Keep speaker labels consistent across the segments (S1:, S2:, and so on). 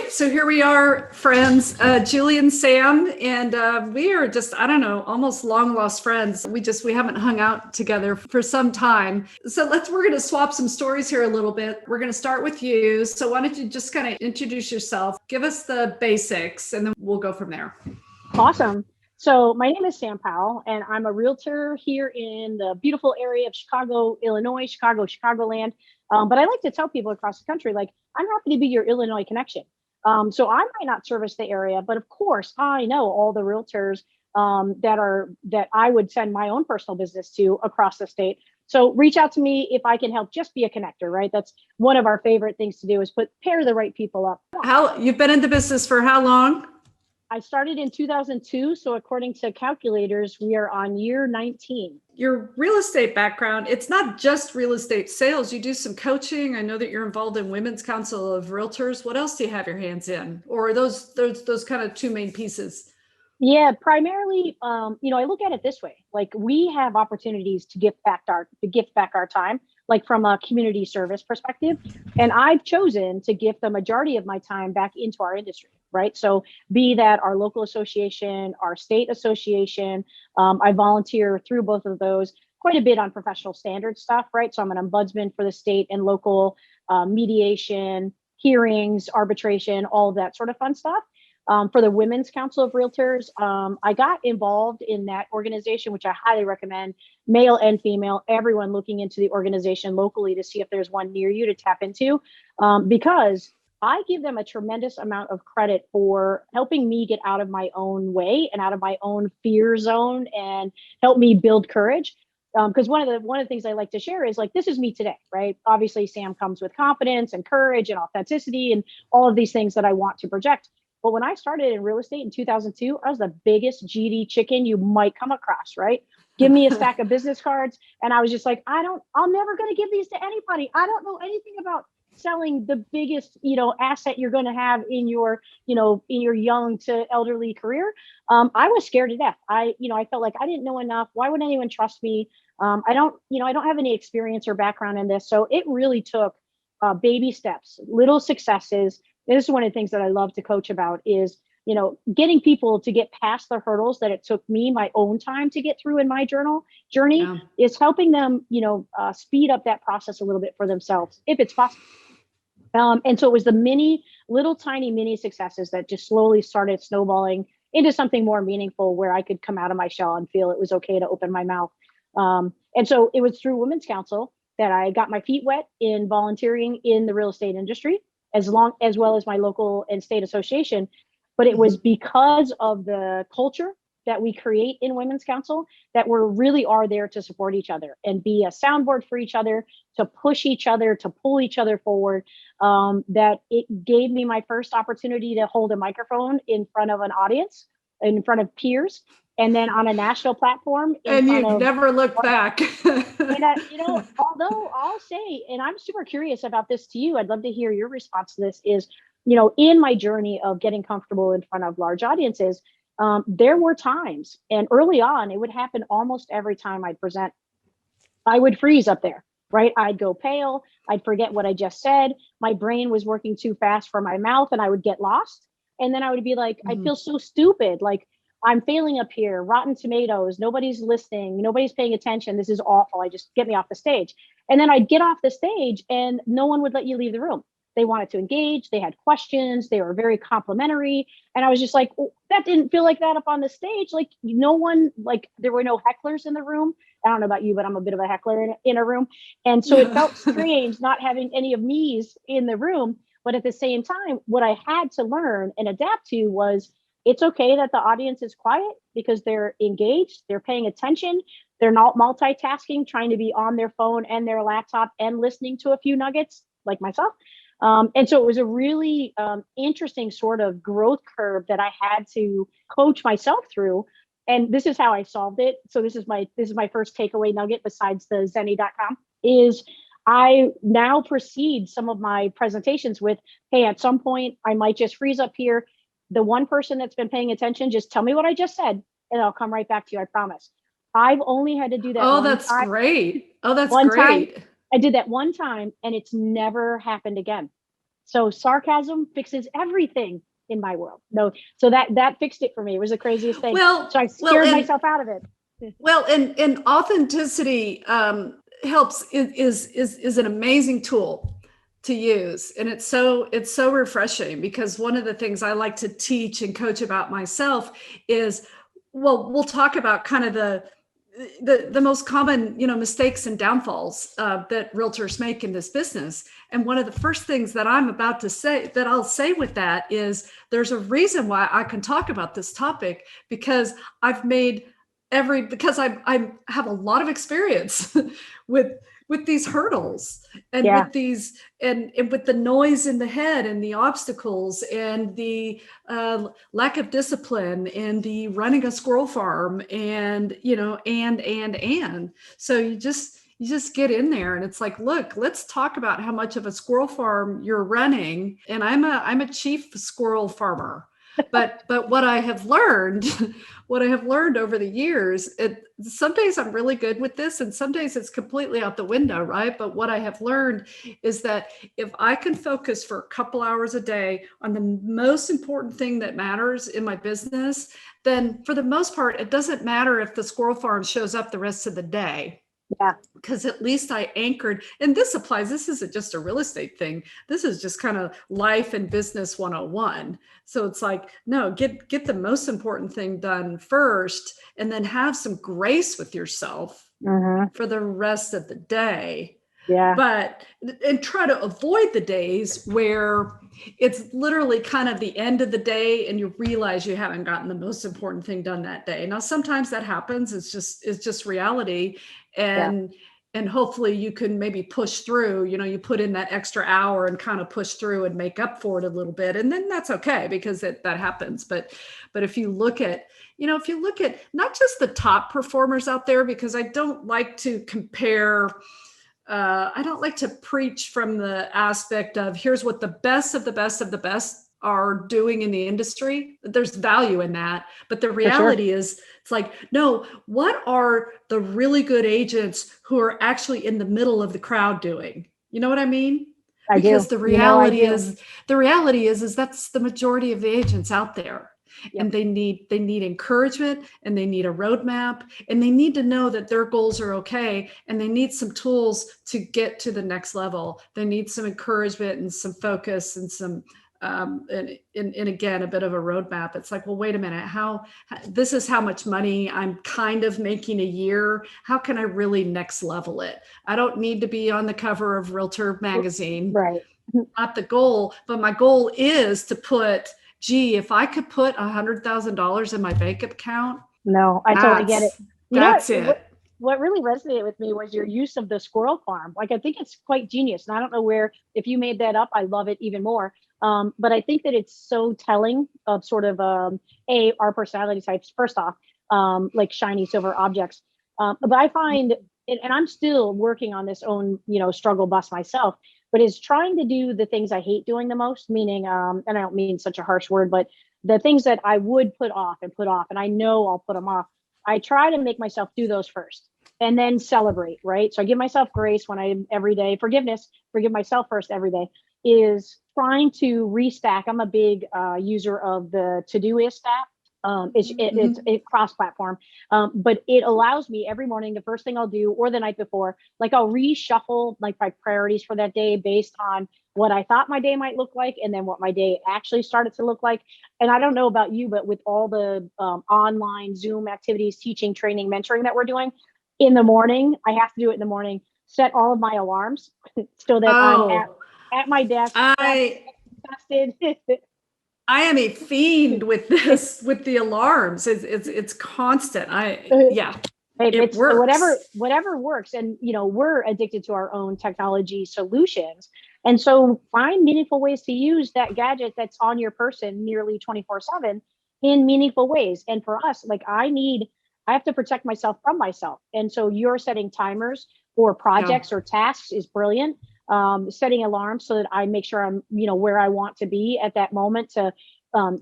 S1: right, so here we are, friends, Julie and Sam, and we are just, I don't know, almost long lost friends. We haven't hung out together for some time. So we're going to swap some stories here a little bit. We're going to start with you. So why don't you just kind of introduce yourself, give us the basics, and then we'll go from there.
S2: Awesome. So my name is Sam Powell, and I'm a realtor here in the beautiful area of Chicago, Illinois, Chicagoland. But I like to tell people across the country, like, I'm happy to be your Illinois connection. So I might not service the area, but of course, I know all the realtors that I would send my own personal business to across the state. So reach out to me if I can help. Just be a connector, right? That's one of our favorite things to do, is pair the right people up.
S1: You've been in the business for how long?
S2: I started in 2002. So according to calculators, we are on year 19.
S1: Your real estate background, it's not just real estate sales. You do some coaching. I know that you're involved in Women's Council of Realtors. What else do you have your hands in? Or are those kind of two main pieces?
S2: Yeah, primarily, I look at it this way: like, we have opportunities to gift back our time, like from a community service perspective. And I've chosen to gift the majority of my time back into our industry, right? So be that our local association, our state association, I volunteer through both of those quite a bit on professional standard stuff, right? So I'm an ombudsman for the state and local mediation, hearings, arbitration, all of that sort of fun stuff. For the Women's Council of Realtors, I got involved in that organization, which I highly recommend, male and female, everyone looking into the organization locally to see if there's one near you to tap into, because I give them a tremendous amount of credit for helping me get out of my own way and out of my own fear zone and help me build courage. Because one of the things I like to share is, like, this is me today, right? Obviously, Sam comes with confidence and courage and authenticity and all of these things that I want to project. But when I started in real estate in 2002, I was the biggest GD chicken you might come across, right? Give me a stack of business cards. And I was just like, I'm never going to give these to anybody. I don't know anything about selling the biggest, asset you're going to have in your young to elderly career. I was scared to death. I felt like I didn't know enough. Why would anyone trust me? I don't have any experience or background in this. So it really took baby steps, little successes. This is one of the things that I love to coach about is, getting people to get past the hurdles that it took me my own time to get through in my journey,
S1: Yeah.
S2: is helping them, speed up that process a little bit for themselves, if it's possible. And so it was the tiny mini successes that just slowly started snowballing into something more meaningful, where I could come out of my shell and feel it was okay to open my mouth. And so it was through Women's Council that I got my feet wet in volunteering in the real estate industry, as well as my local and state association. But it was because of the culture that we create in Women's Council that we really are there to support each other and be a soundboard for each other, to push each other, to pull each other forward. That it gave me my first opportunity to hold a microphone in front of an audience, in front of peers, and then on a national platform.
S1: And you've never looked back.
S2: And although I'll say, and I'm super curious about this to you, I'd love to hear your response to this, is, in my journey of getting comfortable in front of large audiences, there were times, and early on, it would happen almost every time I'd present, I would freeze up there, right? I'd go pale. I'd forget what I just said. My brain was working too fast for my mouth, and I would get lost. And then I would be like, I feel so stupid. Like, I'm failing up here, rotten tomatoes, nobody's listening, nobody's paying attention. This is awful. Get me off the stage. And then I'd get off the stage and no one would let you leave the room. They wanted to engage. They had questions. They were very complimentary. And I was just like, oh, that didn't feel like that up on the stage. Like, no one, like, there were no hecklers in the room. I don't know about you, but I'm a bit of a heckler in a room. And so it felt strange not having any of me's in the room. But at the same time, what I had to learn and adapt to was, it's okay that the audience is quiet, because they're engaged, they're paying attention, they're not multitasking, trying to be on their phone and their laptop and listening to a few nuggets like myself. And so it was a really interesting sort of growth curve that I had to coach myself through. And this is how I solved it. So this is my first takeaway nugget, besides the zenny.com, is I now proceed some of my presentations with, hey, at some point I might just freeze up here. The one person that's been paying attention, just tell me what I just said, and I'll come right back to you. I promise. I've only had to do that.
S1: Oh, that's great. Oh, that's
S2: one
S1: great.
S2: Time. I did that one time, and it's never happened again. So sarcasm fixes everything in my world. No, so that fixed it for me. It was the craziest thing. So I scared myself out of it.
S1: Well, and authenticity helps is an amazing tool to use, and it's so refreshing, because one of the things I like to teach and coach about myself is, well, we'll talk about kind of the most common, mistakes and downfalls that realtors make in this business. And one of the first things that I'm about to say, that I'll say with that, is there's a reason why I can talk about this topic, because because I have a lot of experience with these hurdles, and with these and with the noise in the head, and the obstacles, and the lack of discipline, and the running a squirrel farm, and and so you just get in there, and it's like, look, let's talk about how much of a squirrel farm you're running. And I'm a chief squirrel farmer. But what I have learned over the years, some days I'm really good with this, and some days it's completely out the window, right? But what I have learned is that if I can focus for a couple hours a day on the most important thing that matters in my business, then for the most part, it doesn't matter if the squirrel farm shows up the rest of the day.
S2: Yeah.
S1: Because at least I anchored, and this isn't just a real estate thing. This is just kind of life and business 101. So it's like, no, get the most important thing done first, and then have some grace with yourself for the rest of the day.
S2: Yeah.
S1: And try to avoid the days where it's literally kind of the end of the day and you realize you haven't gotten the most important thing done that day. Now, sometimes that happens. It's just reality. And hopefully you can maybe push through, you put in that extra hour and kind of push through and make up for it a little bit. And then that's okay, because that happens. But if you look at, not just the top performers out there, because I don't like to compare, I don't like to preach from the aspect of here's what the best of the best of the best are doing in the industry. There's value in that. But the reality is, it's like, no, what are the really good agents who are actually in the middle of the crowd doing? You know what I mean? Because the reality is that's the majority of the agents out there. Yep. And they need encouragement, and they need a roadmap, and they need to know that their goals are okay, and they need some tools to get to the next level. They need some encouragement and some focus and some and again, a bit of a roadmap. It's like, well, wait a minute, this is how much money I'm kind of making a year. How can I really next level it? I don't need to be on the cover of Realtor magazine.
S2: Right.
S1: Not the goal, but my goal is to put, if I could put $100,000 in my bank account.
S2: No, I totally get it.
S1: That's it.
S2: What really resonated with me was your use of the squirrel farm. Like, I think it's quite genius. And I don't know if you made that up, I love it even more. But I think that it's so telling of sort of, our personality types, first off, like shiny silver objects. But I find, and I'm still working on this own, struggle bus myself, but is trying to do the things I hate doing the most, meaning, and I don't mean such a harsh word, but the things that I would put off, and I know I'll put them off. I try to make myself do those first and then celebrate, right? So I give myself grace every day, forgive myself first every day, is trying to restack. I'm a big user of the Todoist app. It's cross-platform, but it allows me every morning, the first thing I'll do, or the night before, like I'll reshuffle like my priorities for that day based on what I thought my day might look like, and then what my day actually started to look like. And I don't know about you, but with all the online Zoom activities, teaching, training, mentoring that we're doing in the morning, I have to do it in the morning, set all of my alarms so that I'm at my desk.
S1: I am a fiend with this, with the alarms. It's constant. It works.
S2: Whatever works. And, we're addicted to our own technology solutions. And so find meaningful ways to use that gadget that's on your person nearly 24/7 in meaningful ways. And for us, like I have to protect myself from myself. And so you're setting timers for projects or tasks is brilliant. Setting alarms so that I make sure I'm, where I want to be at that moment to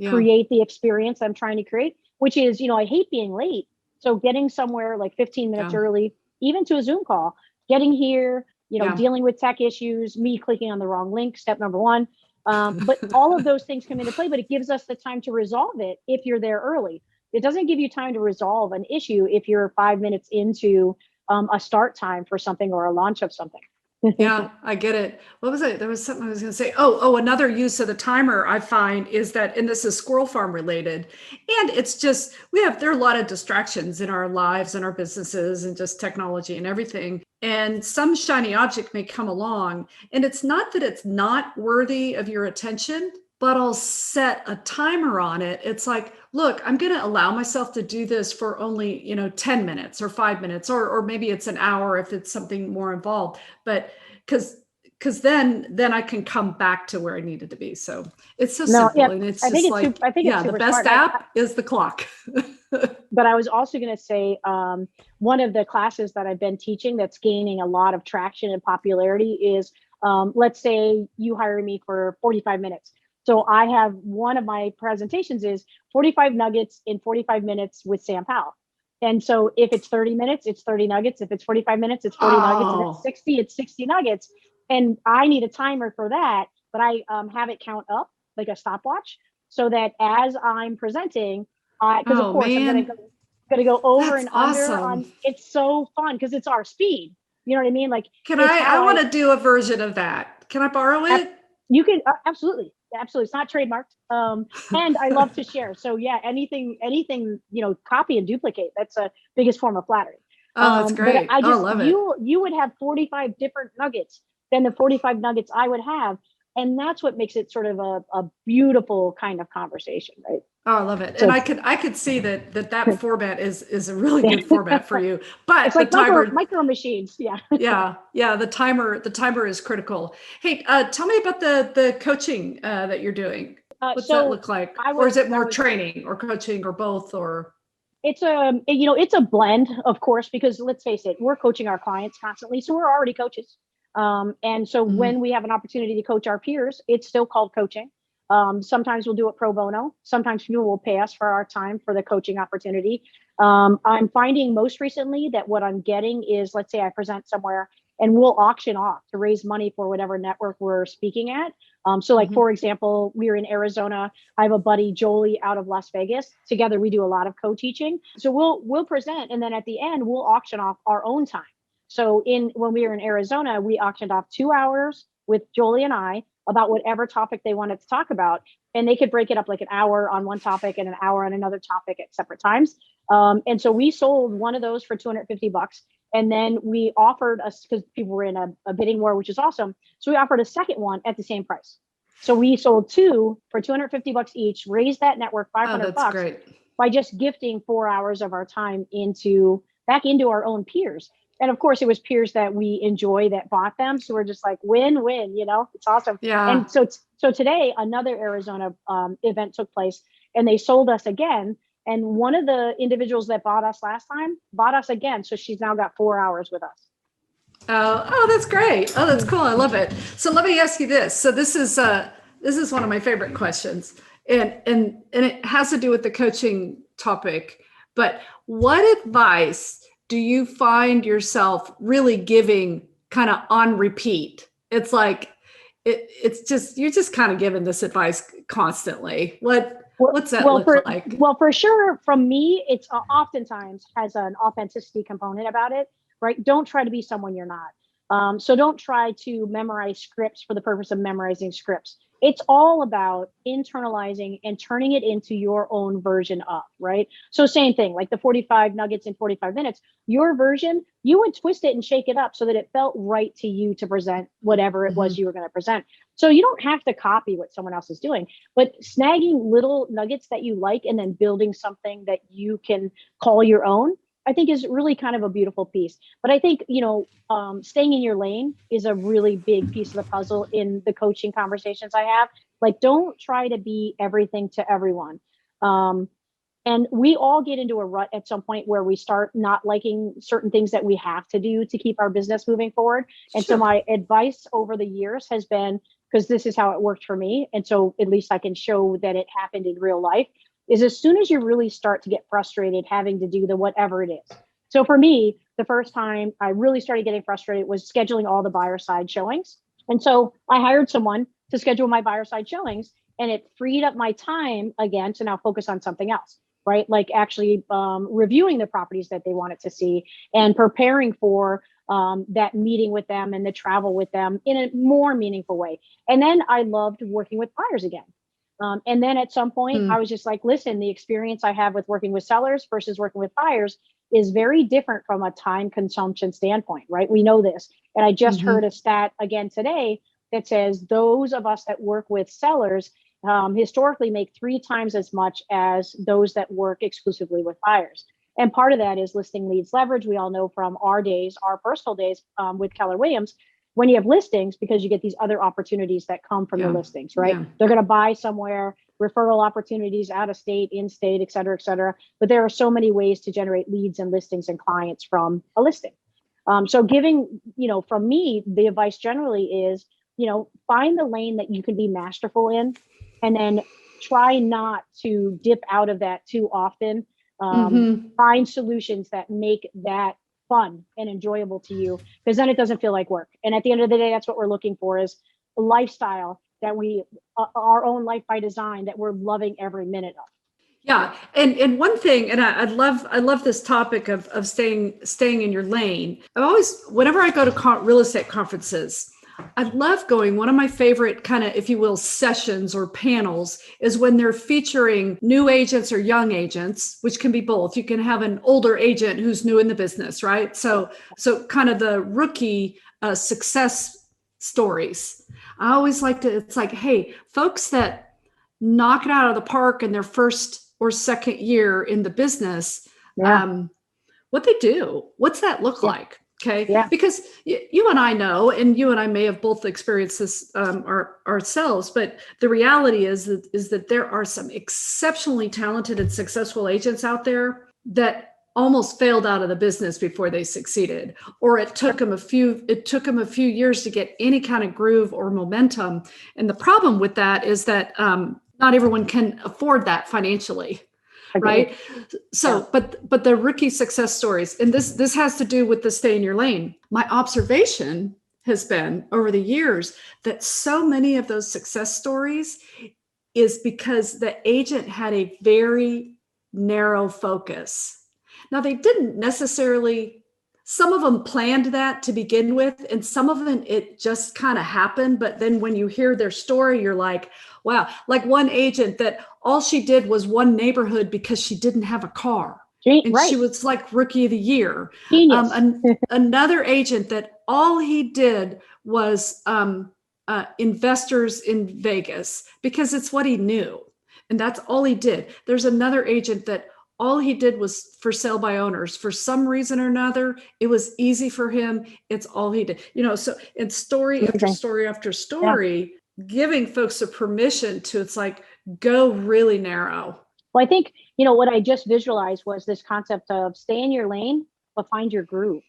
S2: create the experience I'm trying to create, which is, I hate being late. So getting somewhere like 15 minutes early, even to a Zoom call, getting here, dealing with tech issues, me clicking on the wrong link, step number one, But all of those things come into play, but it gives us the time to resolve it if you're there early. It doesn't give you time to resolve an issue if you're 5 minutes into a start time for something or a launch of something.
S1: Yeah, I get it. What was it? There was something I was going to say. Another use of the timer I find is that, and this is Squirrel Farm related, and it's just, there are a lot of distractions in our lives and our businesses and just technology and everything. And some shiny object may come along, and it's not that it's not worthy of your attention, but I'll set a timer on it. It's like, look, I'm going to allow myself to do this for only, 10 minutes or 5 minutes, or maybe it's an hour if it's something more involved, but because then I can come back to where I needed to be. So it's so simple.
S2: Yeah,
S1: and it's
S2: I
S1: just
S2: think
S1: like,
S2: I think it's
S1: the
S2: super
S1: best
S2: smart.
S1: app is the clock.
S2: But I was also going to say, one of the classes that I've been teaching that's gaining a lot of traction and popularity is, let's say you hire me for 45 minutes. So I have one of my presentations is 45 nuggets in 45 minutes with Sam Powell. And so if it's 30 minutes, it's 30 nuggets. If it's 45 minutes, it's 40 nuggets. If it's 60, it's 60 nuggets. And I need a timer for that, but I have it count up like a stopwatch so that as I'm presenting, because of course I'm going to go over
S1: That's
S2: and under
S1: awesome.
S2: on. It's so fun because it's our speed. You know what I mean? Like,
S1: I want to do a version of that. Can I borrow it?
S2: You can absolutely. It's not trademarked. And I love to share. So yeah, anything, copy and duplicate. That's the biggest form of flattery.
S1: Oh, that's great.
S2: But I
S1: love it.
S2: You would have 45 different nuggets than the 45 nuggets I would have. And that's what makes it sort of a beautiful kind of conversation, right?
S1: Oh, I love it. So, and I could see that format is a really good format for you. But
S2: it's like
S1: the timer,
S2: micro machines. Yeah.
S1: yeah. The timer is critical. Hey, tell me about the coaching that you're doing. What's that look like? Or is it more training or coaching or both? Or
S2: it's a blend, of course, because let's face it, we're coaching our clients constantly, so we're already coaches. And so when we have an opportunity to coach our peers, it's still called coaching. Sometimes we'll do it pro bono. Sometimes people will pay us for our time for the coaching opportunity. I'm finding most recently that what I'm getting is, let's say I present somewhere and we'll auction off to raise money for whatever network we're speaking at. So like, for example, we were in Arizona. I have a buddy, Jolie, out of Las Vegas. Together, we do a lot of co-teaching. So we'll present, and then at the end, we'll auction off our own time. So when we were in Arizona, we auctioned off 2 hours with Jolie and I about whatever topic they wanted to talk about. And they could break it up like an hour on one topic and an hour on another topic at separate times. And so we sold one of those for $250. And then we offered us, because people were in a bidding war, which is awesome. So we offered a second one at the same price. So we sold two for $250 each, raised that network $500 by just gifting 4 hours of our time back into our own peers. And of course, it was peers that we enjoy that bought them. So we're just like win-win, it's awesome.
S1: Yeah.
S2: And so today, another Arizona event took place, and they sold us again. And one of the individuals that bought us last time bought us again. So she's now got 4 hours with us.
S1: Oh, that's great. Oh, that's cool. I love it. So let me ask you this. So this is one of my favorite questions, and it has to do with the coaching topic. But what advice do you find yourself really giving kind of on repeat? It's like it's just you're just kind of giving this advice constantly. What's that look like?
S2: Well, for sure, from me, it's oftentimes has an authenticity component about it, right? Don't try to be someone you're not. So don't try to memorize scripts for the purpose of memorizing scripts. It's all about internalizing and turning it into your own version of, right? So same thing, like the 45 nuggets in 45 minutes, your version, you would twist it and shake it up so that it felt right to you to present whatever it was you were going to present. So you don't have to copy what someone else is doing, but snagging little nuggets that you like and then building something that you can call your own, I think is really kind of a beautiful piece. But I think, staying in your lane is a really big piece of the puzzle in the coaching conversations I have. Like, don't try to be everything to everyone. And we all get into a rut at some point where we start not liking certain things that we have to do to keep our business moving forward. And so my advice over the years has been, because this is how it worked for me, and so at least I can show that it happened in real life, is as soon as you really start to get frustrated having to do the whatever it is. So for me, the first time I really started getting frustrated was scheduling all the buyer side showings. And so I hired someone to schedule my buyer side showings. And it freed up my time again to now focus on something else, right? Like actually reviewing the properties that they wanted to see and preparing for that meeting with them and the travel with them in a more meaningful way. And then I loved working with buyers again. And then at some point, I was just like, listen, the experience I have with working with sellers versus working with buyers is very different from a time consumption standpoint, right? We know this. And I just heard a stat again today that says those of us that work with sellers historically make 3 times as much as those that work exclusively with buyers. And part of that is listing leads leverage. We all know from our days, our personal days with Keller Williams, when you have listings, because you get these other opportunities that come from the listings, right? They're going to buy somewhere, referral opportunities out of state, in state, et cetera, et cetera. But there are so many ways to generate leads and listings and clients from a listing. So giving, from me, the advice generally is, find the lane that you can be masterful in, and then try not to dip out of that too often. Find solutions that make that fun and enjoyable to you, because then it doesn't feel like work. And at the end of the day, that's what we're looking for, is a lifestyle that our own life by design, that we're loving every minute of.
S1: Yeah. And one thing, and I love this topic of staying in your lane. Whenever I go to real estate conferences, I love going. One of my favorite kind of, if you will, sessions or panels is when they're featuring new agents or young agents, which can be both. You can have an older agent who's new in the business, right? So kind of the rookie success stories. I always like to, it's like, hey, folks that knock it out of the park in their first or second year in the business, what they do, what's that look like? Okay. Yeah. Because you and I know, and you and I may have both experienced this ourselves, but the reality is that there are some exceptionally talented and successful agents out there that almost failed out of the business before they succeeded, or it took them a few years to get any kind of groove or momentum. And the problem with that is that not everyone can afford that financially. Right. So, but the rookie success stories, and this has to do with the stay in your lane. My observation has been over the years that so many of those success stories is because the agent had a very narrow focus. Now, they didn't necessarily, some of them planned that to begin with, and some of them, it just kind of happened. But then when you hear their story, you're like, wow, like one agent that all she did was one neighborhood because she didn't have a car. And she was like rookie of the year. Another agent that all he did was investors in Vegas because it's what he knew. And that's all he did. There's another agent that all he did was for sale by owners. For some reason or another, it was easy for him. It's all he did. So in story after story after story, giving folks a permission to, it's like, go really narrow.
S2: Well, I think, what I just visualized was this concept of stay in your lane, but find your groove,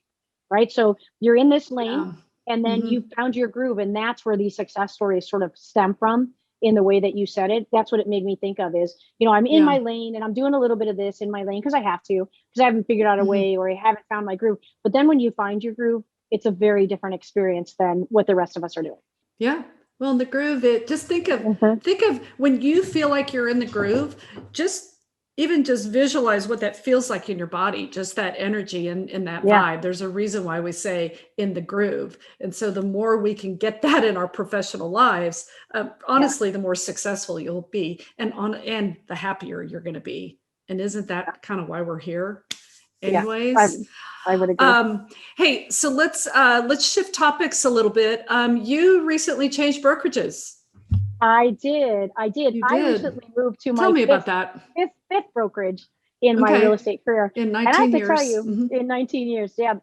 S2: right? So you're in this lane and then you found your groove, and that's where these success stories sort of stem from in the way that you said it. That's what it made me think of is, I'm in my lane and I'm doing a little bit of this in my lane because I have to, because I haven't figured out a way or I haven't found my groove. But then when you find your groove, it's a very different experience than what the rest of us are doing.
S1: Yeah. Well, in the groove, just think of when you feel like you're in the groove, just visualize what that feels like in your body, just that energy and that vibe. There's a reason why we say in the groove. And so the more we can get that in our professional lives, honestly, the more successful you'll be and the happier you're going to be. And isn't that kind of why we're here? Anyways,
S2: I would agree.
S1: Hey, so let's shift topics a little bit. You recently changed brokerages.
S2: I did. I recently moved to my fifth brokerage in my real estate career.
S1: In 19 years.
S2: And I have to tell you, in 19 years, and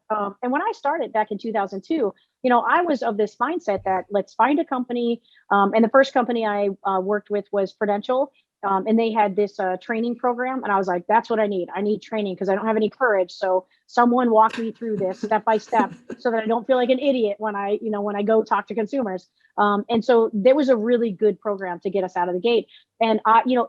S2: when I started back in 2002, I was of this mindset that let's find a company. And the first company I worked with was Prudential. And they had this training program. And I was like, that's what I need. I need training because I don't have any courage. So someone walk me through this step by step so that I don't feel like an idiot when I go talk to consumers. And so there was a really good program to get us out of the gate. And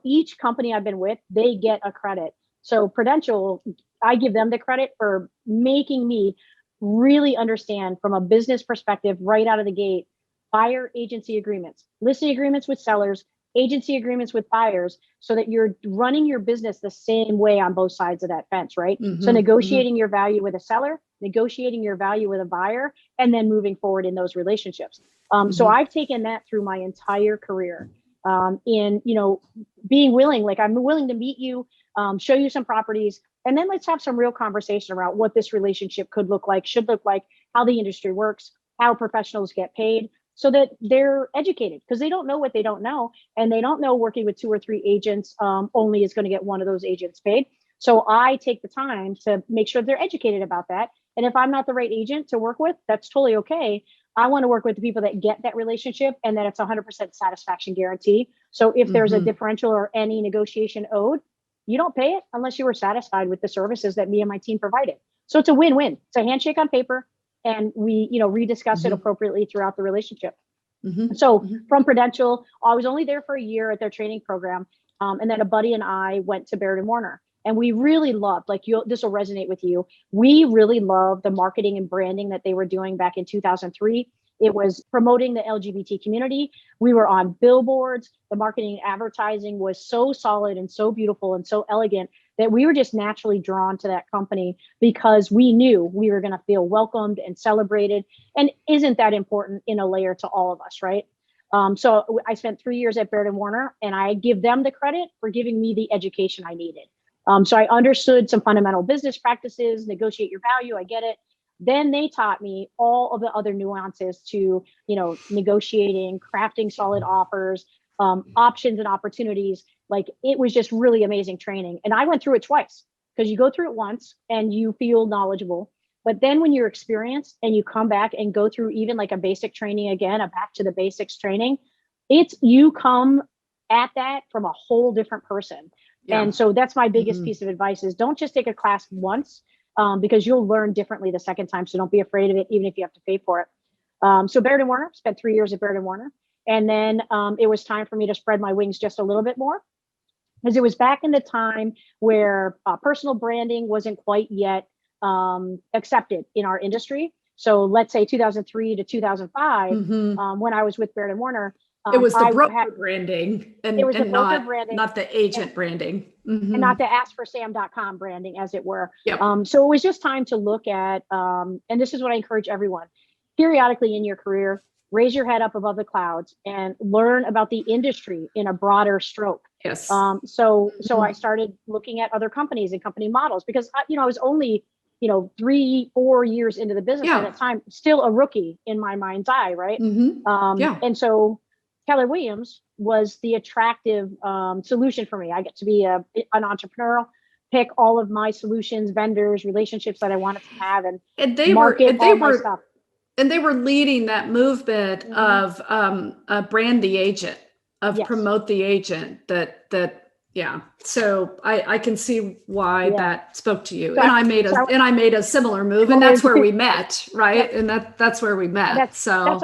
S2: each company I've been with, they get a credit. So Prudential, I give them the credit for making me really understand from a business perspective right out of the gate buyer agency agreements, listing agreements with sellers, agency agreements with buyers, so that you're running your business the same way on both sides of that fence, right? So negotiating your value with a seller, negotiating your value with a buyer, and then moving forward in those relationships. So I've taken that through my entire career. In, being willing, like I'm willing to meet you, show you some properties, and then let's have some real conversation about what this relationship could look like, should look like, how the industry works, how professionals get paid, so that they're educated, because they don't know what they don't know, and they don't know working with 2 or 3 agents only is going to get one of those agents paid. So I take the time to make sure they're educated about that. And if I'm not the right agent to work with, that's totally okay. I want to work with the people that get that relationship and that it's 100% satisfaction guarantee. So if there's a differential or any negotiation owed, you don't pay it unless you were satisfied with the services that me and my team provided. So it's a win-win. It's a handshake on paper, and we, rediscuss it appropriately throughout the relationship. So from Prudential, I was only there for a year at their training program. And then a buddy and I went to Baird & Warner. And we really loved, this will resonate with you. We really loved the marketing and branding that they were doing back in 2003. It was promoting the LGBT community. We were on billboards. The marketing and advertising was so solid and so beautiful and so elegant that we were just naturally drawn to that company, because we knew we were going to feel welcomed and celebrated. And isn't that important in a layer to all of us, right? So I spent 3 years at Baird & Warner, and I give them the credit for giving me the education I needed. So I understood some fundamental business practices, negotiate your value, I get it. Then they taught me all of the other nuances to, negotiating, crafting solid offers, options and opportunities. Like, it was just really amazing training. And I went through it twice, because you go through it once and you feel knowledgeable. But then when you're experienced and you come back and go through even like a basic training again, a back to the basics training, you come at that from a whole different person. Yeah. And so that's my biggest piece of advice is don't just take a class once, because you'll learn differently the second time. So don't be afraid of it, even if you have to pay for it. So Baird & Warner, spent 3 years at Baird & Warner. And then it was time for me to spread my wings just a little bit more, because it was back in the time where personal branding wasn't quite yet accepted in our industry. So let's say 2003 to 2005, when I was with Baird & Warner,
S1: it was the broker branding and
S2: branding,
S1: not the agent branding.
S2: And not the askforsam.com branding, as it were.
S1: Yep.
S2: So it was just time to look at, and this is what I encourage everyone, periodically in your career, raise your head up above the clouds and learn about the industry in a broader stroke.
S1: Yes.
S2: So I started looking at other companies and company models, because I was only 3-4 years into the business at that time, still a rookie in my mind's eye, right? And so Keller Williams was the attractive solution for me. I get to be an entrepreneur, pick all of my solutions, vendors, relationships that I wanted to have, and they were
S1: leading that movement of brand the agent, of promote the agent. So I can see why that spoke to you. And I made a similar move, and that's where we met, right? And that's where we met.
S2: That's our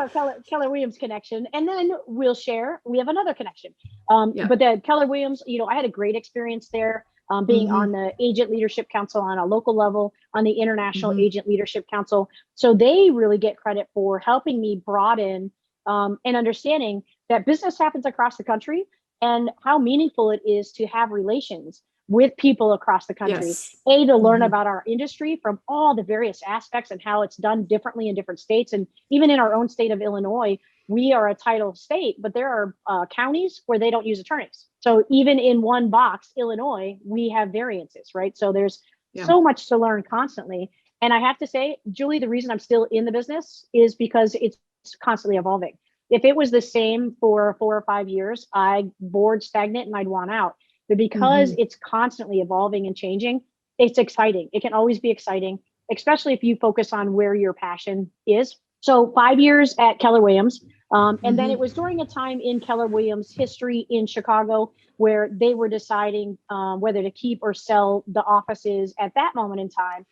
S2: Keller Williams connection. And then we have another connection. But the Keller Williams, I had a great experience there, being on the Agent Leadership Council on a local level, on the International Agent Leadership Council. So they really get credit for helping me broaden and understanding that business happens across the country, and how meaningful it is to have relations with people across the country. To learn about our industry from all the various aspects and how it's done differently in different states. And even in our own state of Illinois, we are a title state, but there are counties where they don't use attorneys. So even in one box, Illinois, we have variances, right? So there's so much to learn constantly. And I have to say, Julie, the reason I'm still in the business is because it's constantly evolving. If it was the same for 4 or 5 years, I'd bored stagnant and I'd want out. But because it's constantly evolving and changing, it's exciting. It can always be exciting, especially if you focus on where your passion is. So 5 years at Keller Williams. And then it was during a time in Keller Williams history in Chicago where they were deciding whether to keep or sell the offices at that moment in time.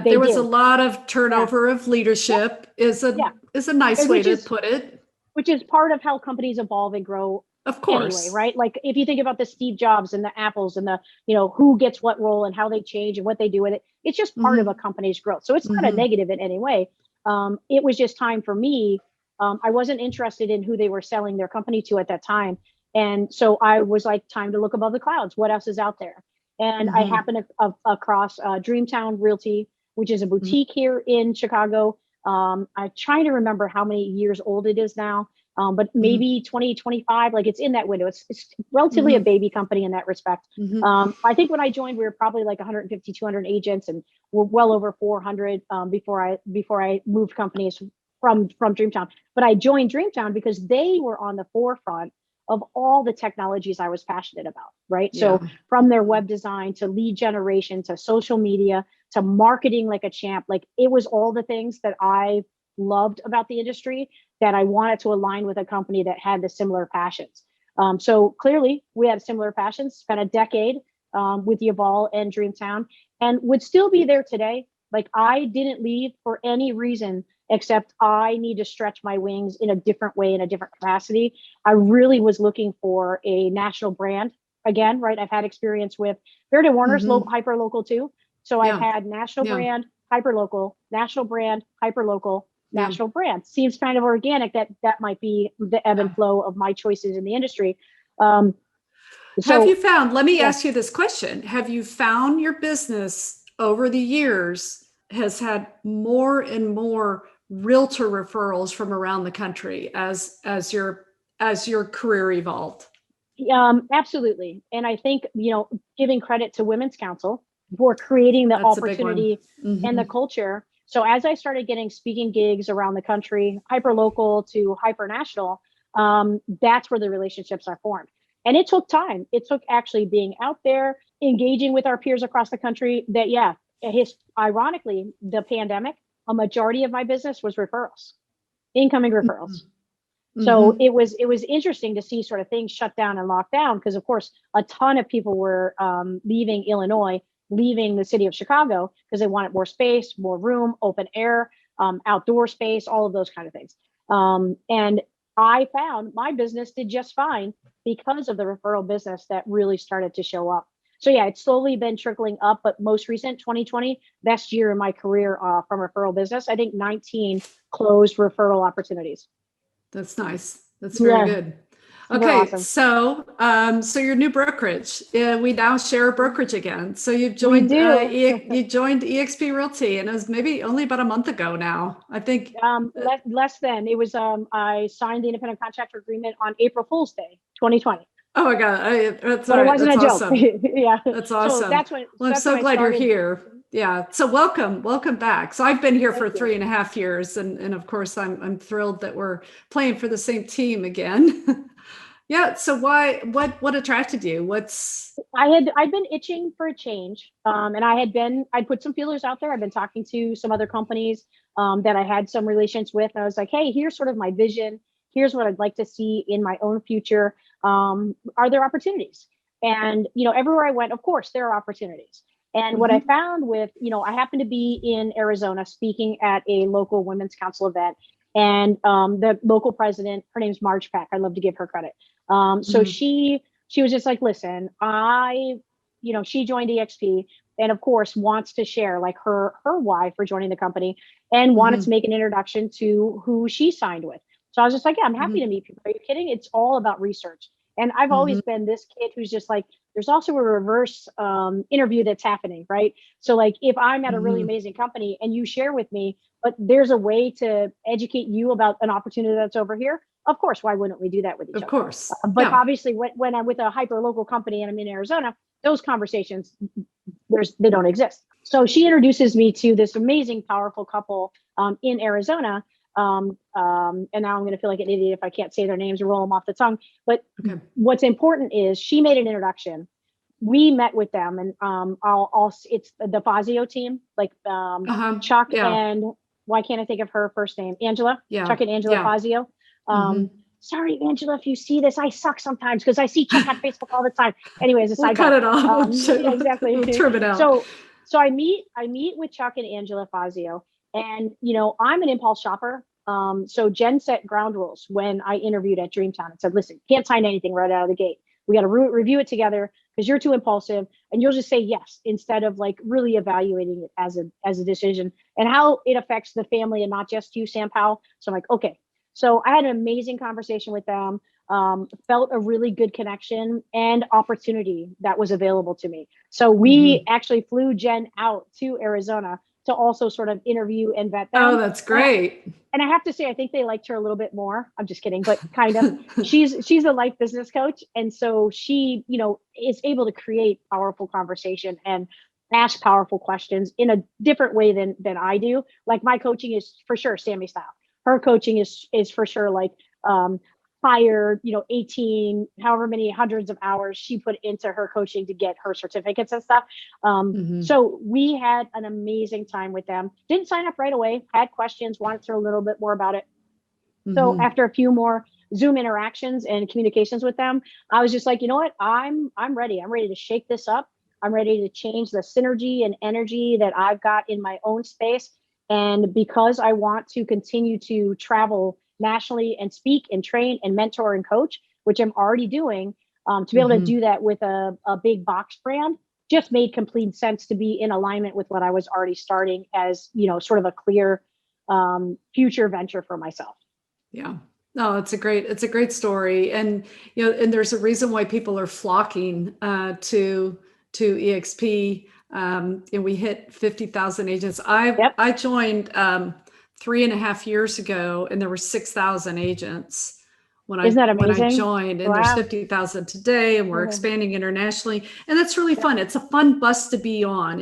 S1: There was a lot of turnover of leadership is a nice way to put it.
S2: Which is part of how companies evolve and grow.
S1: Of course.
S2: Anyway, right? Like if you think about the Steve Jobs and the Apples and the, who gets what role and how they change and what they do with it, it's just part of a company's growth. So it's not a negative in any way. It was just time for me I wasn't interested in who they were selling their company to at that time. And so I was like, time to look above the clouds. What else is out there? And I happened across Dreamtown Realty, which is a boutique here in Chicago. I'm trying to remember how many years old it is now, but maybe 20, 25, like it's in that window. It's relatively a baby company in that respect. I think when I joined, we were probably like 150, 200 agents, and we're well over 400 before I moved companies from Dreamtown. But I joined Dreamtown because they were on the forefront of all the technologies I was passionate about, right? Yeah. So from their web design to lead generation to social media to marketing like a champ, like it was all the things that I loved about the industry that I wanted to align with a company that had the similar passions. So clearly we had similar passions, spent a decade with Yaval and Dreamtown, and would still be there today. Like I didn't leave for any reason except I need to stretch my wings in a different way, in a different capacity. I really was looking for a national brand again, right? I've had experience with Baird & Warner's hyper local too. So I've had national brand, hyper local, national brand, hyper local, national brand. Seems kind of organic that might be the ebb and flow of my choices in the industry. Have
S1: you found, let me ask you this question. Have you found your business over the years has had more and more realtor referrals from around the country as your career evolved?
S2: Absolutely. And I think, giving credit to Women's Council for creating the opportunity and the culture. So as I started getting speaking gigs around the country, hyper local to hyper national, that's where the relationships are formed. And it took time. It took actually being out there, engaging with our peers across the country that, ironically, the pandemic, a majority of my business was referrals, incoming referrals. So it was interesting to see sort of things shut down and locked down because, of course, a ton of people were leaving Illinois, leaving the city of Chicago because they wanted more space, more room, open air, outdoor space, all of those kind of things. And I found my business did just fine because of the referral business that really started to show up. So yeah, it's slowly been trickling up, but most recent 2020, best year in my career from referral business. I think 19 closed referral opportunities.
S1: That's nice. That's very good. Okay, awesome. So your new brokerage, we now share a brokerage again. So you've joined you joined eXp Realty, and it was maybe only about a month ago now, I think.
S2: Less than. It was I signed the independent contractor agreement on April Fool's Day, 2020.
S1: Oh my God, that's
S2: but it wasn't
S1: that's
S2: a
S1: awesome.
S2: joke. Yeah,
S1: that's awesome.
S2: So that's when.
S1: Well, I'm so glad you're here. Yeah. So welcome back. So I've been here for 3.5 years, and of course I'm thrilled that we're playing for the same team again. Yeah. So what attracted you?
S2: I'd been itching for a change. And I'd put some feelers out there. I've been talking to some other companies that I had some relations with. And I was like, hey, here's sort of my vision. Here's what I'd like to see in my own future. Are there opportunities? And, everywhere I went, of course, there are opportunities. And what I found with, I happened to be in Arizona speaking at a local Women's Council event. And the local president, her name's Marge Peck. I'd love to give her credit. So she was just like, listen, she joined eXp and of course wants to share like her why for joining the company and wanted to make an introduction to who she signed with. So I was just like, yeah, I'm happy to meet people. Are you kidding? It's all about research. And I've always been this kid who's just like, there's also a reverse interview that's happening, right? So like if I'm at a really amazing company and you share with me, but there's a way to educate you about an opportunity that's over here, of course, why wouldn't we do that with each other?
S1: Of course.
S2: But obviously when I'm with a hyper local company and I'm in Arizona, those conversations, they don't exist. So she introduces me to this amazing, powerful couple in Arizona. And now I'm going to feel like an idiot if I can't say their names or roll them off the tongue. But what's important is she made an introduction. We met with them, and it's the Fazio team, like Chuck and why can't I think of her first name? Angela. Yeah. Chuck and Angela Fazio. Sorry, Angela, if you see this, I suck sometimes because I see Chuck on Facebook all the time. Anyways,
S1: we'll cut it off.
S2: Yeah, exactly.
S1: We'll trim it out.
S2: So I meet with Chuck and Angela Fazio, and I'm an impulse shopper. So Jen set ground rules when I interviewed at Dreamtown and said, listen, can't sign anything right out of the gate. We got to review it together because you're too impulsive and you'll just say yes instead of like really evaluating it as a decision and how it affects the family and not just you, Sam Powell. So I'm like, okay. So I had an amazing conversation with them, felt a really good connection and opportunity that was available to me. So we actually flew Jen out to Arizona to also sort of interview and vet
S1: Oh,
S2: them.
S1: that's great.
S2: And I have to say, I think they liked her a little bit more. I'm just kidding, but kind of. She's a life business coach, and so she, is able to create powerful conversation and ask powerful questions in a different way than I do. Like my coaching is for sure Sammy style. Her coaching is for sure like higher, 18, however many hundreds of hours she put into her coaching to get her certificates and stuff. So we had an amazing time with them. Didn't sign up right away, had questions, wanted to know a little bit more about it. So after a few more Zoom interactions and communications with them, I was just like, you know what, I'm ready. I'm ready to shake this up. I'm ready to change the synergy and energy that I've got in my own space. And because I want to continue to travel nationally and speak and train and mentor and coach, which I'm already doing, to be able to do that with a big box brand just made complete sense to be in alignment with what I was already starting as, sort of a clear future venture for myself.
S1: Yeah. No, it's a great story. And, and there's a reason why people are flocking to EXP. And we hit 50,000 agents. I joined 3.5 years ago, and there were 6,000 agents
S2: Isn't that amazing?
S1: when I joined, and there's 50,000 today, and we're expanding internationally, and that's really fun. It's a fun bus to be on.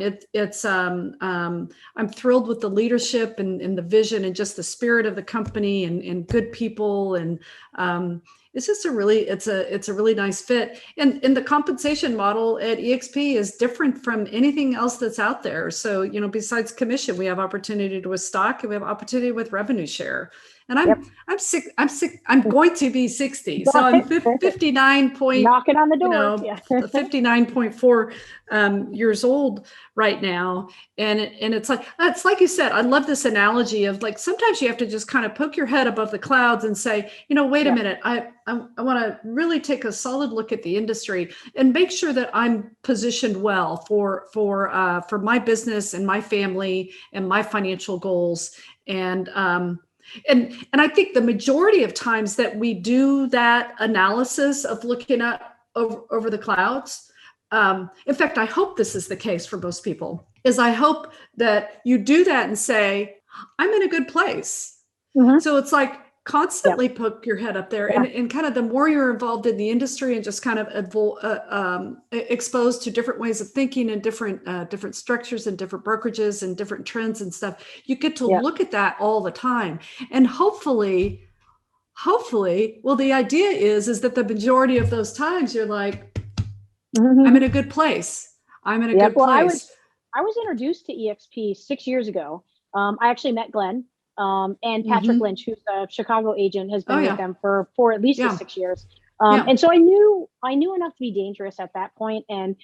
S1: I'm thrilled with the leadership and the vision and just the spirit of the company and good people, and it's just a really nice fit. And the compensation model at EXP is different from anything else that's out there. So, besides commission, we have opportunity with stock, and we have opportunity with revenue share. And I'm sick. I'm going to be 60. So I'm 59 point,
S2: knocking on the door.
S1: 59.4 years old right now. And it's like you said, I love this analogy of like, sometimes you have to just kind of poke your head above the clouds and say, wait a minute, I want to really take a solid look at the industry and make sure that I'm positioned well for my business and my family and my financial goals. And I think the majority of times that we do that analysis of looking at over the clouds, in fact, I hope this is the case for most people, is I hope that you do that and say, I'm in a good place. So it's like constantly poke your head up there, and kind of the more you're involved in the industry and just kind of exposed to different ways of thinking and different structures and different brokerages and different trends and stuff, you get to look at that all the time. And hopefully, well, the idea is that the majority of those times you're like, I'm in a good place. I'm in a good place.
S2: I was introduced to EXP 6 years ago. I actually met Glenn. And Patrick Lynch, who's a Chicago agent, has been with them for at least 6 years. And so I knew enough to be dangerous at that point. And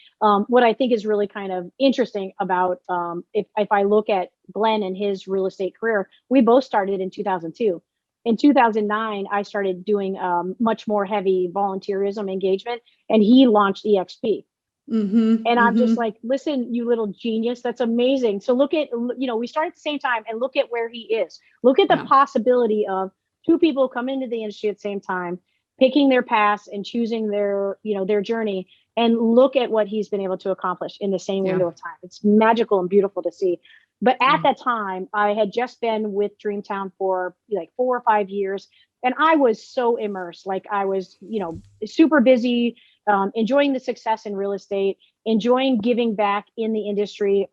S2: what I think is really kind of interesting about if I look at Glenn and his real estate career, we both started in 2002. In 2009, I started doing much more heavy volunteerism engagement, and he launched EXP. And I'm just like, listen, you little genius, that's amazing. So look at, we started at the same time, and look at where he is. Look at the possibility of two people coming into the industry at the same time, picking their paths and choosing their journey, and look at what he's been able to accomplish in the same window of time. It's magical and beautiful to see. But at that time, I had just been with Dreamtown for like 4 or 5 years, and I was so immersed. Like I was, super busy, enjoying the success in real estate, enjoying giving back in the industry.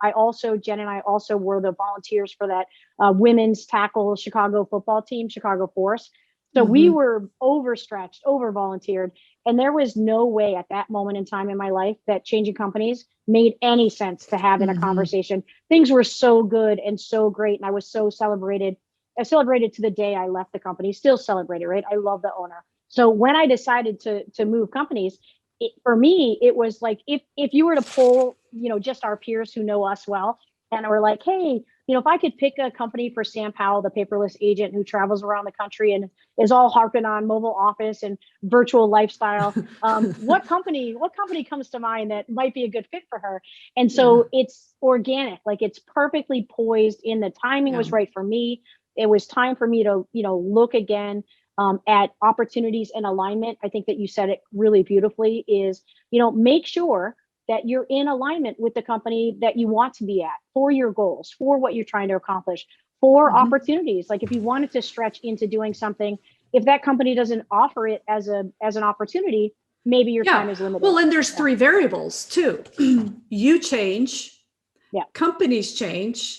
S2: Jen and I also were the volunteers for that women's tackle Chicago football team, Chicago Force. So we were overstretched, over volunteered. And there was no way at that moment in time in my life that changing companies made any sense to have in a conversation. Things were so good and so great. And I was so celebrated. I celebrated to the day I left the company, still celebrated, right? I love the owner. So when I decided to move companies, for me, it was like, if you were to poll, just our peers who know us well, and we're like, hey, if I could pick a company for Sam Powell, the paperless agent who travels around the country and is all harping on mobile office and virtual lifestyle, what company comes to mind that might be a good fit for her? And so it's organic, like it's perfectly poised in the timing was right for me. It was time for me to, look again, at opportunities and alignment. I think that you said it really beautifully is, make sure that you're in alignment with the company that you want to be at for your goals, for what you're trying to accomplish, for opportunities. Like if you wanted to stretch into doing something, if that company doesn't offer it as an opportunity, maybe your time is limited.
S1: Well, and there's three variables too. You change, companies change,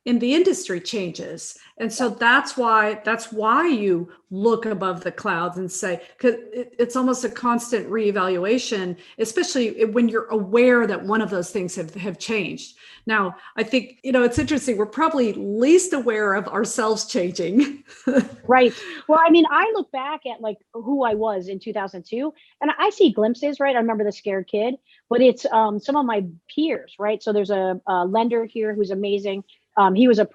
S1: and the industry changes. And so that's why you look above the clouds and say, because it's almost a constant reevaluation, especially when you're aware that one of those things have changed. Now, I think, it's interesting. We're probably least aware of ourselves changing.
S2: Right. Well, I mean, I look back at like who I was in 2002 and I see glimpses, right? I remember the scared kid, but it's some of my peers, right? So there's a lender here who's amazing. He was a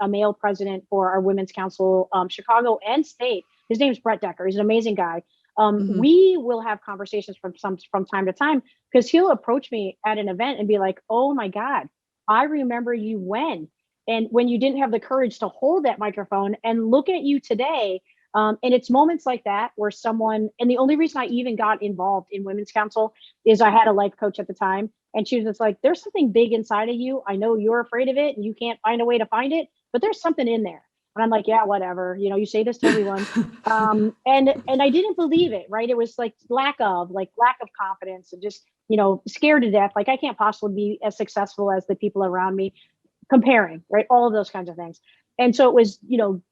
S2: male president for our Women's Council, Chicago and state. His name's Brett Decker. He's an amazing guy. We will have conversations from time to time because he'll approach me at an event and be like, "Oh my God, I remember you when you didn't have the courage to hold that microphone, and look at you today." And it's moments like that where and the only reason I even got involved in Women's Council is I had a life coach at the time. And she was just like, there's something big inside of you. I know you're afraid of it and you can't find a way to find it, but there's something in there. And I'm like, yeah, whatever. You say this to everyone. And I didn't believe it, right? It was like lack of confidence and just, scared to death. Like I can't possibly be as successful as the people around me, comparing, right? All of those kinds of things. And so it was,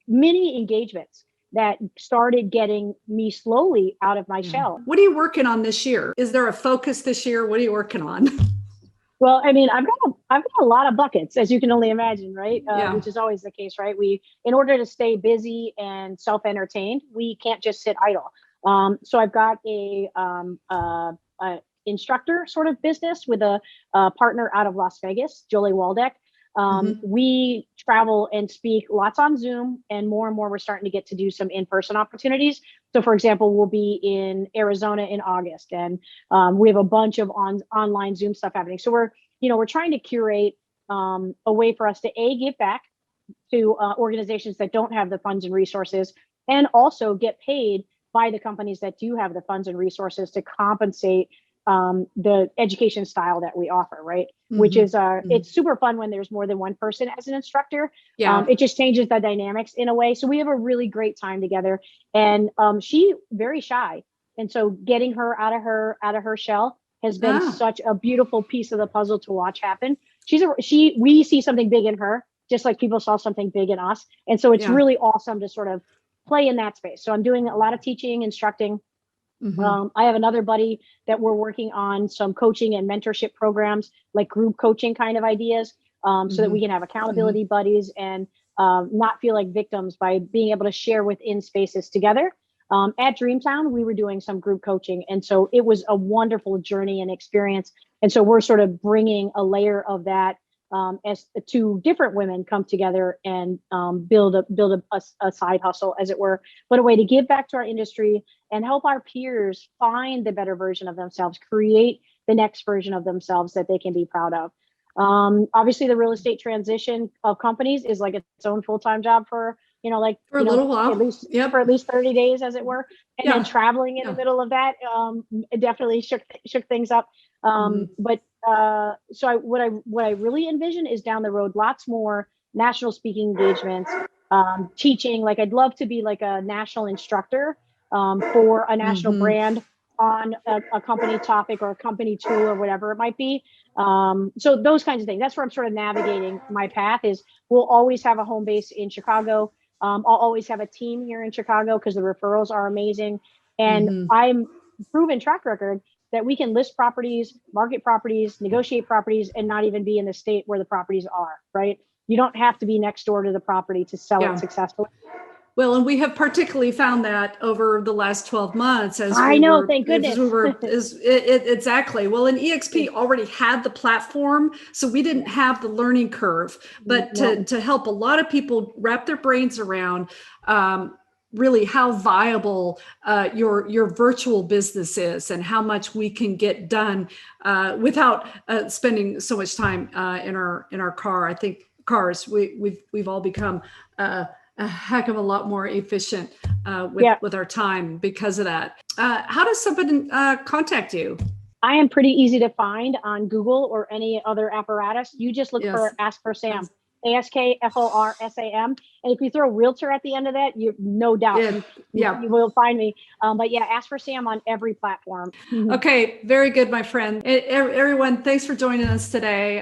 S2: many engagements that started getting me slowly out of my shell.
S1: What are you working on this year? Is there a focus this year? What are you working on?
S2: Well, I mean, I've got a lot of buckets, as you can only imagine, right? Which is always the case, right? In order to stay busy and self-entertained, we can't just sit idle. So I've got a instructor sort of business with a partner out of Las Vegas, Jolie Waldeck. We travel and speak lots on Zoom, and more we're starting to get to do some in-person opportunities. So for example, we'll be in Arizona in August, and we have a bunch of online Zoom stuff happening. So we're trying to curate a way for us to give back to organizations that don't have the funds and resources, and also get paid by the companies that do have the funds and resources to compensate the education style that we offer, right? Which is, it's super fun when there's more than one person as an instructor. It just changes the dynamics in a way. So we have a really great time together, and she very shy. And so getting her out of her shell has been such a beautiful piece of the puzzle to watch happen. We see something big in her, just like people saw something big in us. And so it's really awesome to sort of play in that space. So I'm doing a lot of teaching, instructing. I have another buddy that we're working on some coaching and mentorship programs, like group coaching kind of ideas, so that we can have accountability buddies and not feel like victims by being able to share within spaces together. At Dreamtown, we were doing some group coaching. And so it was a wonderful journey and experience. And so we're sort of bringing a layer of that as two different women come together and build a side hustle, as it were, but a way to give back to our industry and help our peers find the better version of themselves, create the next version of themselves that they can be proud of. Obviously, the real estate transition of companies is like its own full-time job for
S1: a little while,
S2: for at least 30 days, as it were. And then traveling in the middle of that, it definitely shook things up. But so what I really envision is down the road, lots more national speaking engagements, teaching. Like I'd love to be like a national instructor for a national brand on a company topic or a company tool or whatever it might be. So those kinds of things. That's where I'm sort of navigating my path. Is we'll always have a home base in Chicago. I'll always have a team here in Chicago because the referrals are amazing. And I'm proven track record that we can list properties, market properties, negotiate properties, and not even be in the state where the properties are, right? You don't have to be next door to the property to sell it successfully.
S1: Well, and we have particularly found that over the last 12 months
S2: thank goodness.
S1: Exactly. Well, and EXP already had the platform, so we didn't have the learning curve, but to help a lot of people wrap their brains around really how viable your virtual business is and how much we can get done without spending so much time in our car. I think cars, we've all become a heck of a lot more efficient
S2: Yeah.
S1: with our time because of that. How does someone contact you?
S2: I am pretty easy to find on Google or any other apparatus. You just look
S1: Yes.
S2: for Ask for Sam, AskForsam. And if you throw realtor at the end of that, you no doubt you will find me. But yeah, Ask for Sam on every platform.
S1: Okay, very good, my friend. Everyone, thanks for joining us today.